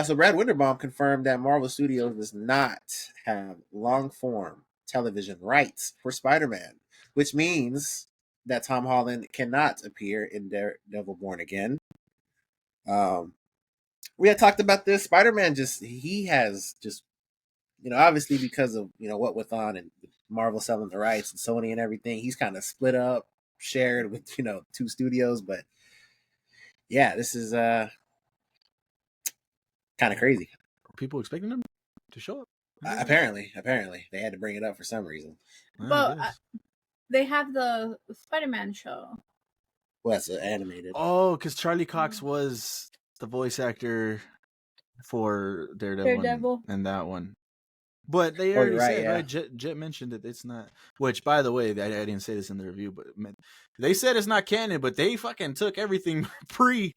so Brad Winderbaum confirmed that Marvel Studios does not have long form television rights for Spider-Man, which means that Tom Holland cannot appear in Daredevil Born Again. We had talked about this. Spider-Man he has just, obviously because of, what went on and Marvel selling the rights and Sony and everything, he's kind of split up, shared with, two studios. But yeah, this is kind of crazy. Are people expecting them to show up? Apparently, they had to bring it up for some reason. But they have the Spider-Man show. Well, that's animated. Oh, because Charlie Cox was the voice actor for Daredevil. And that one. But they already said, right? Jet mentioned it. It's not. Which, by the way, I didn't say this in the review, but they said it's not canon. But they fucking took everything pre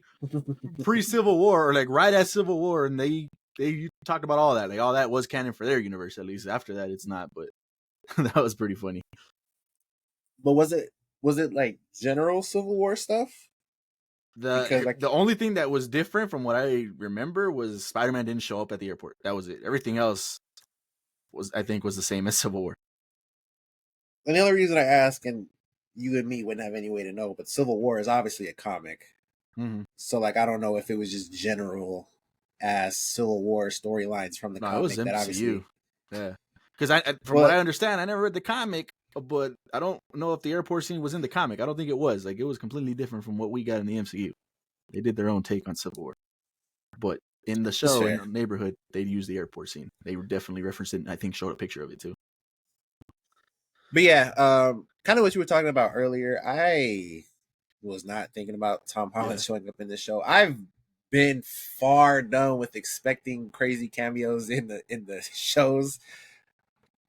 Civil War, or like right at Civil War, and they talked about all that. Like all that was canon for their universe. At least after that, it's not. But that was pretty funny. But was it like general Civil War stuff? The only thing that was different from what I remember was Spider-Man didn't show up at the airport. That was it. Everything else was the same as Civil War. And the only reason I ask, and you and me wouldn't have any way to know, but Civil War is obviously a comic. Mm-hmm. So like I don't know if it was just general as Civil War storylines from the comic. It was MCU. That obviously, yeah. Because from what I understand, I never read the comic, but I don't know if the airport scene was in the comic. I don't think it was. Like it was completely different from what we got in the MCU. They did their own take on Civil War, but in the show, in the neighborhood, they used the airport scene. They definitely referenced it, and I think showed a picture of it too. But yeah, kind of what you were talking about earlier. I was not thinking about Tom Holland showing up in this show. I've been far done with expecting crazy cameos in the shows.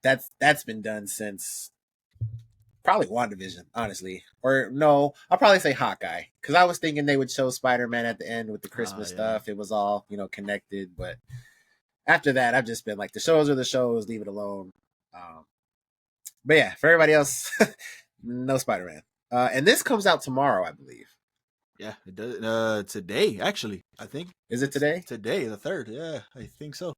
That's been done since probably WandaVision, honestly. Or no, I'll probably say Hawkeye, because I was thinking they would show Spider-Man at the end with the Christmas stuff. It was all connected, but after that, I've just been like, the shows are the shows, leave it alone. But yeah, for everybody else, no Spider-Man. And this comes out tomorrow, I believe. Yeah, it does. Today, actually, I think. Is it today? Today, the 3rd. Yeah, I think so.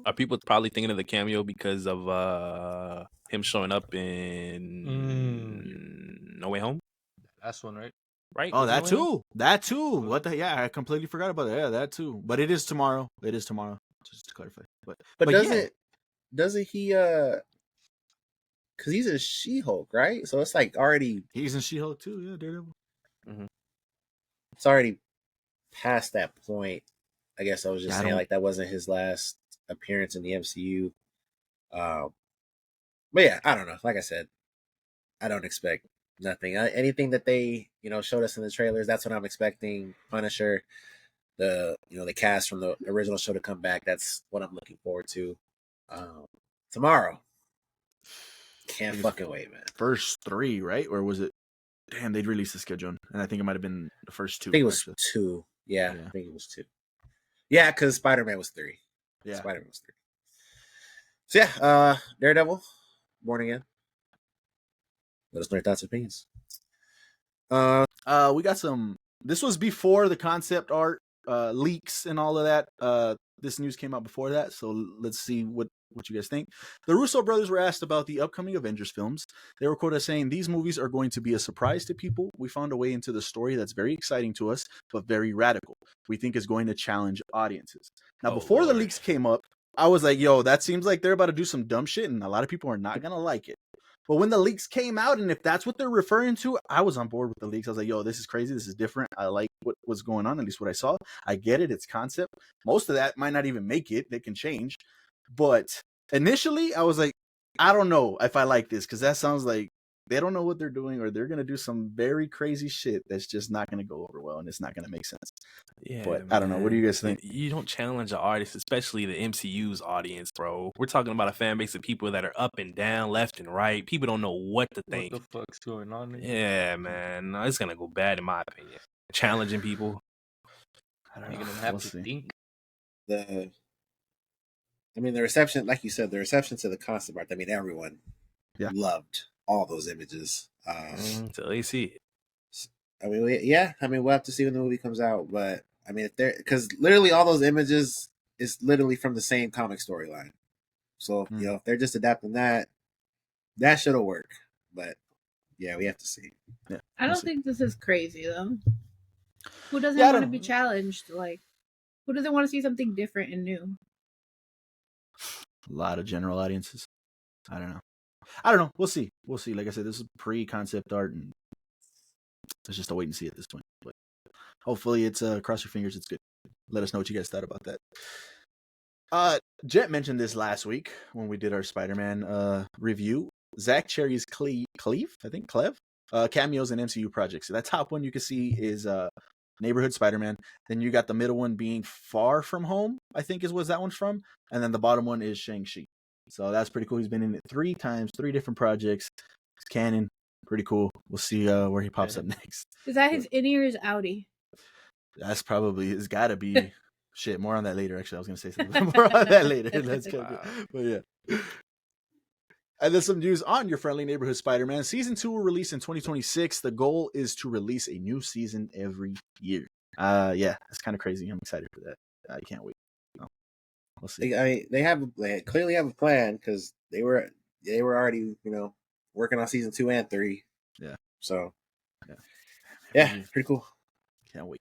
Are people probably thinking of the cameo because of him showing up in No Way Home? Last one, right? Right. Oh, that too. That too. What the? Yeah, I completely forgot about that. Yeah, that too. But it is tomorrow. Just to clarify. But doesn't he? Because he's a She-Hulk, right? So it's like already. He's in She-Hulk too. Yeah, Daredevil. Mm-hmm. It's already past that point. I guess I was just saying like that wasn't his last appearance in the MCU. But yeah, I don't know. Like I said, I don't expect nothing. Anything that they showed us in the trailers, that's what I'm expecting. Punisher, the cast from the original show to come back. That's what I'm looking forward to. Tomorrow. Can't fucking wait, man. First 3, right? Or was it? Damn, they'd released the schedule, and I think it might have been the first 2. I think it was 2. Yeah, I think it was 2. Yeah, because Spider-Man was 3. Yeah, Spider-Man was 3. So yeah, Daredevil, Born Again. Let us know your thoughts and opinions. We got some. This was before the concept art leaks and all of that. This news came out before that, so let's see what you guys think. The Russo brothers were asked about the upcoming Avengers films. They were quoted as saying, "These movies are going to be a surprise to people. We found a way into the story that's very exciting to us, but very radical. We think is going to challenge audiences." Now, before the leaks came up, I was like, yo, that seems like they're about to do some dumb shit, and a lot of people are not going to like it. But when the leaks came out, and if that's what they're referring to, I was on board with the leaks. I was like, yo, this is crazy. This is different. I like what was going on, at least what I saw. I get it. It's concept. Most of that might not even make it. They can change. But initially, I was like, I don't know if I like this, because that sounds like they don't know what they're doing, or they're going to do some very crazy shit that's just not going to go over well, and it's not going to make sense. Yeah, but I don't know. What do you guys think? You don't challenge an artist, especially the MCU's audience, bro. We're talking about a fan base of people that are up and down, left and right. People don't know what to think. What the fuck's going on? Yeah, man. No, it's going to go bad, in my opinion. Challenging people. I don't know. You're going to have to think. The reception, like you said, the reception to the concept art, everyone loved all those images. So they see it. We'll have to see when the movie comes out, but I mean, if they're because literally all those images is literally from the same comic storyline. So if they're just adapting that, that should've work. But yeah, we have to see. Yeah, I we'll don't see. think this is crazy though. Who doesn't Yeah, I want to don't- be challenged? Like, who doesn't want to see something different and new? A lot of general audiences. I don't know. We'll see. Like I said, this is pre-concept art, and it's just a wait and see at this point. But hopefully, it's cross your fingers. It's good. Let us know what you guys thought about that. Jet mentioned this last week when we did our Spider-Man review. Zach Cherry's Cleve, I think Cleve, cameos in MCU projects. So that top one you can see is Neighborhood Spider-Man. Then you got the middle one being Far From Home, I think is what that one's from. And then the bottom one is Shang-Chi. So that's pretty cool. He's been in it 3 times, 3 different projects. It's canon. Pretty cool. We'll see where he pops up next. Is that his innie or his outie? That's probably, it's got to be, shit, more on that later. Actually, I was going to say something more on that later. Let's go. Wow. But yeah. And then some news on Your Friendly Neighborhood Spider-Man. Season 2 will release in 2026. The goal is to release a new season every year. Yeah, it's kind of crazy. I'm excited for that. I can't wait. We'll see. I mean, they clearly have a plan because they were already working on season 2 and 3. Yeah. So Yeah, pretty cool. Can't wait.